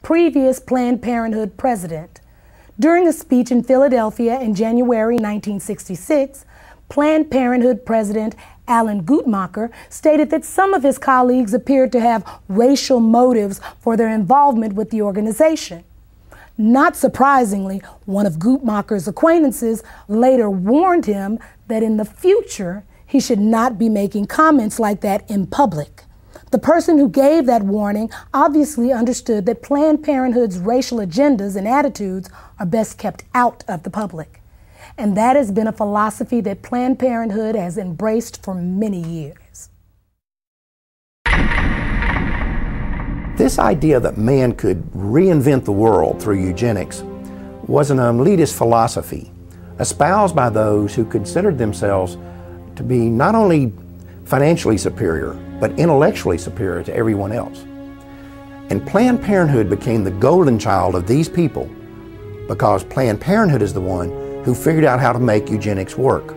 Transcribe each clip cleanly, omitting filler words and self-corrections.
previous Planned Parenthood president. During a speech in Philadelphia in January 1966, Planned Parenthood President Alan Guttmacher stated that some of his colleagues appeared to have racial motives for their involvement with the organization. Not surprisingly, one of Guttmacher's acquaintances later warned him that in the future, he should not be making comments like that in public. The person who gave that warning obviously understood that Planned Parenthood's racial agendas and attitudes are best kept out of the public. And that has been a philosophy that Planned Parenthood has embraced for many years. This idea that man could reinvent the world through eugenics was an elitist philosophy espoused by those who considered themselves to be not only financially superior, but intellectually superior to everyone else. And Planned Parenthood became the golden child of these people because Planned Parenthood is the one who figured out how to make eugenics work.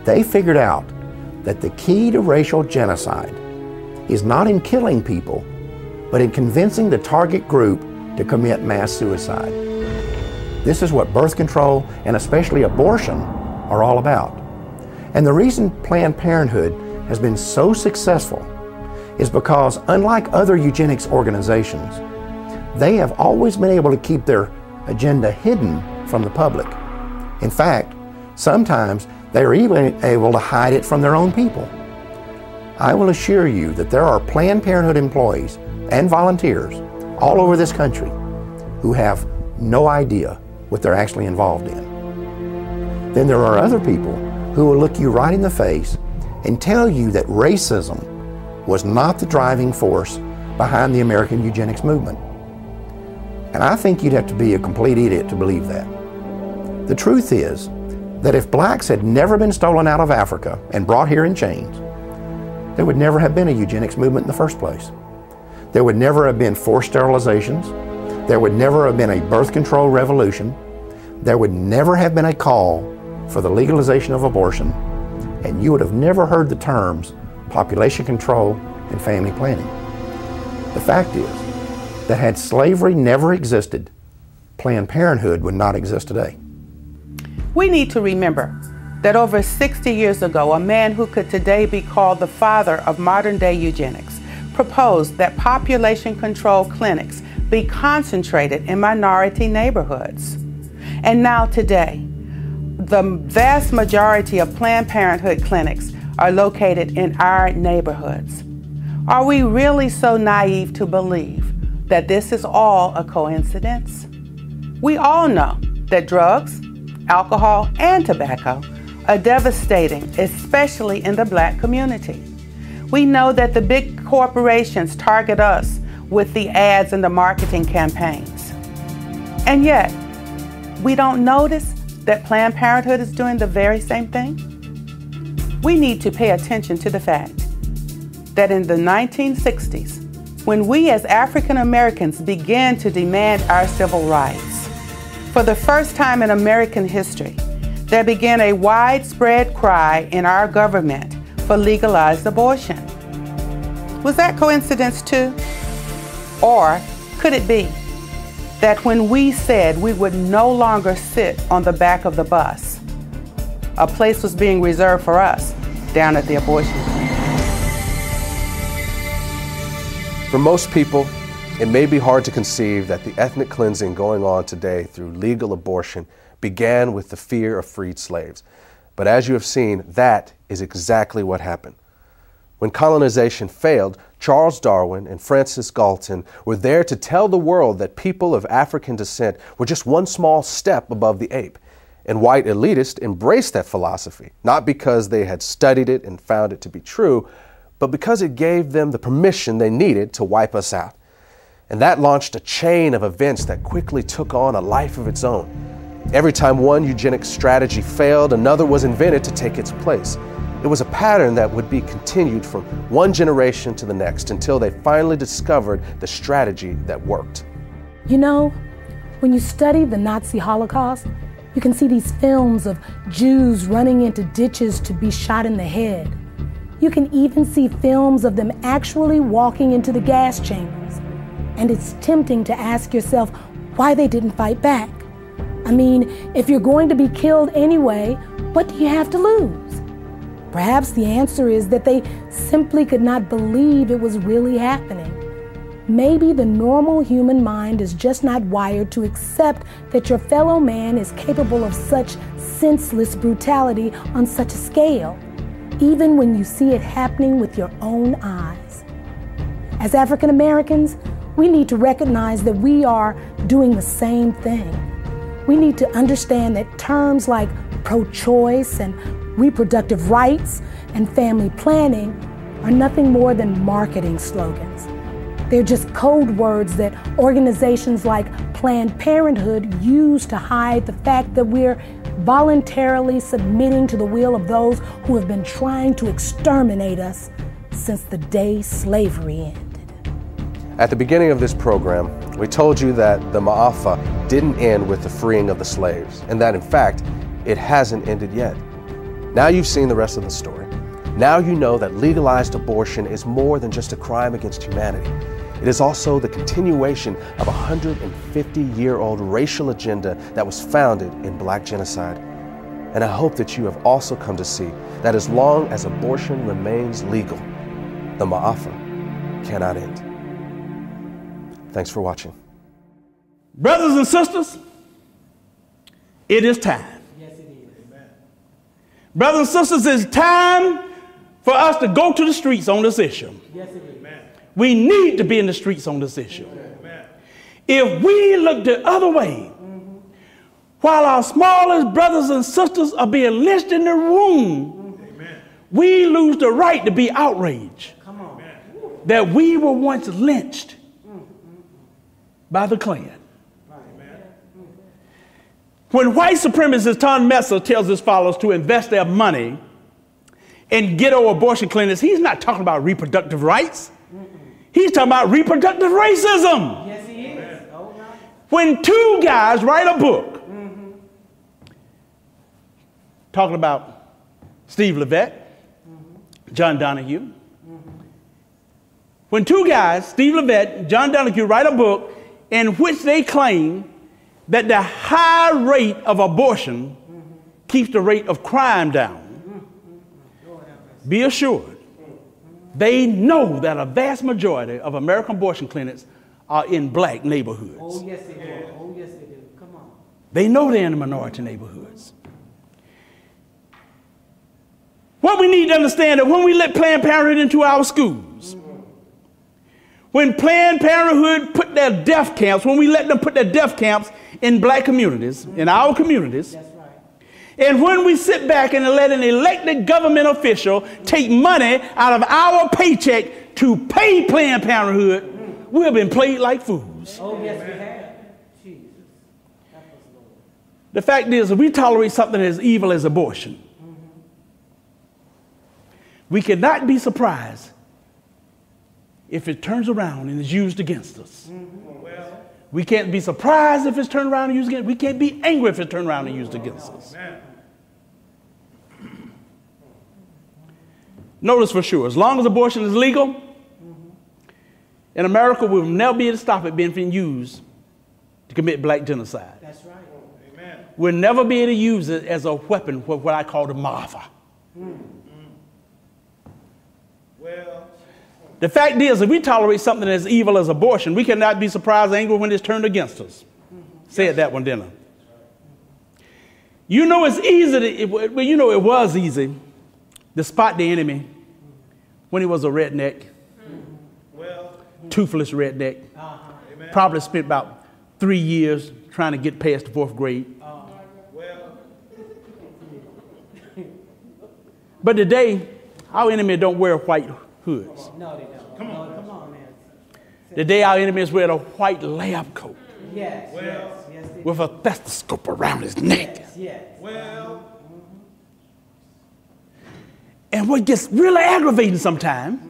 They figured out that the key to racial genocide is not in killing people, but in convincing the target group to commit mass suicide. This is what birth control and especially abortion are all about. And the reason Planned Parenthood has been so successful is because, unlike other eugenics organizations, they have always been able to keep their agenda hidden from the public. In fact, sometimes they are even able to hide it from their own people. I will assure you that there are Planned Parenthood employees and volunteers all over this country who have no idea what they're actually involved in. Then there are other people who will look you right in the face and tell you that racism was not the driving force behind the American eugenics movement. And I think you'd have to be a complete idiot to believe that. The truth is that if blacks had never been stolen out of Africa and brought here in chains, there would never have been a eugenics movement in the first place. There would never have been forced sterilizations. There would never have been a birth control revolution. There would never have been a call for the legalization of abortion. And you would have never heard the terms population control and family planning. The fact is that had slavery never existed, Planned Parenthood would not exist today. We need to remember that over 60 years ago, a man who could today be called the father of modern-day eugenics proposed that population control clinics be concentrated in minority neighborhoods. And now today, the vast majority of Planned Parenthood clinics are located in our neighborhoods. Are we really so naive to believe that this is all a coincidence? We all know that drugs, alcohol, and tobacco are devastating, especially in the Black community. We know that the big corporations target us with the ads and the marketing campaigns. And yet, we don't notice that Planned Parenthood is doing the very same thing? We need to pay attention to the fact that in the 1960s, when we as African Americans began to demand our civil rights, for the first time in American history, there began a widespread cry in our government for legalized abortion. Was that coincidence too? Or could it be that when we said we would no longer sit on the back of the bus, a place was being reserved for us down at the abortion clinic? For most people, it may be hard to conceive that the ethnic cleansing going on today through legal abortion began with the fear of freed slaves. But as you have seen, that is exactly what happened. When colonization failed, Charles Darwin and Francis Galton were there to tell the world that people of African descent were just one small step above the ape. And white elitists embraced that philosophy, not because they had studied it and found it to be true, but because it gave them the permission they needed to wipe us out. And that launched a chain of events that quickly took on a life of its own. Every time one eugenics strategy failed, another was invented to take its place. It was a pattern that would be continued from one generation to the next until they finally discovered the strategy that worked. You know, when you study the Nazi Holocaust, you can see these films of Jews running into ditches to be shot in the head. You can even see films of them actually walking into the gas chambers. And it's tempting to ask yourself why they didn't fight back. I mean, if you're going to be killed anyway, what do you have to lose? Perhaps the answer is that they simply could not believe it was really happening. Maybe the normal human mind is just not wired to accept that your fellow man is capable of such senseless brutality on such a scale, even when you see it happening with your own eyes. As African Americans, we need to recognize that we are doing the same thing. We need to understand that terms like pro-choice and reproductive rights and family planning are nothing more than marketing slogans. They're just code words that organizations like Planned Parenthood use to hide the fact that we're voluntarily submitting to the will of those who have been trying to exterminate us since the day slavery ended. At the beginning of this program, we told you that the Maafa didn't end with the freeing of the slaves, and that in fact, it hasn't ended yet. Now you've seen the rest of the story. Now you know that legalized abortion is more than just a crime against humanity. It is also the continuation of a 150-year-old racial agenda that was founded in Black genocide. And I hope that you have also come to see that as long as abortion remains legal, the Maafa cannot end. Thanks for watching. Brothers and sisters, it is time. Yes, it is. Amen. Brothers and sisters, it's time for us to go to the streets on this issue. Yes, it is. Amen. We need to be in the streets on this issue. Amen. If we look the other way, while our smallest brothers and sisters are being lynched in the room, we lose the right to be outraged. Come on. That we were once lynched by the Klan. When white supremacist Tom Messer tells his followers to invest their money in ghetto abortion clinics, he's not talking about reproductive rights. He's talking about reproductive racism. Yes, he is. Oh, no. When two guys write a book talking about Steve Levette, John Donahue, when two guys, Steve Levette and John Donahue, write a book in which they claim that the high rate of abortion keeps the rate of crime down, be assured, they know that a vast majority of American abortion clinics are in black neighborhoods. Oh, yes, they do. Oh, yes, they do. Come on. They know they're in the minority neighborhoods. What we need to understand is when we let Planned Parenthood into our schools, when Planned Parenthood put their death camps, when we let them put their death camps in black communities, in our communities, That's right. and when we sit back and let an elected government official take money out of our paycheck to pay Planned Parenthood, we have been played like fools. Oh, yes, we have. Jesus. Help us, Lord. The fact is, if we tolerate something as evil as abortion, we cannot be surprised if it turns around and is used against us. We can't be surprised if it's turned around and used against us. We can't be angry if it's turned around and used against us. Notice for sure, as long as abortion is legal, in America, we'll never be able to stop it being used to commit black genocide. That's right. Amen. We'll never be able to use it as a weapon for what I call the Maafa. Well, the fact is, if we tolerate something as evil as abortion, we cannot be surprised and angry when it's turned against us. Said that one, didn't I? You know it's easy, you know it was easy to spot the enemy when he was a redneck, toothless redneck. Probably spent about 3 years trying to get past the 4th grade. But today, our enemy don't wear white hoods. no, they don't. Come on, man. Today, our enemies wear a white lab coat Yes, yes, they with a stethoscope around his neck. Yes. And what gets really aggravating sometimes,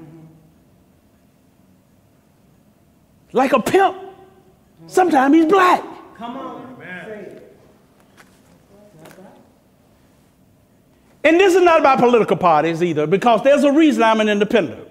like a pimp, sometimes he's black. Come on. Say it. And this is not about political parties either, because there's a reason I'm an independent.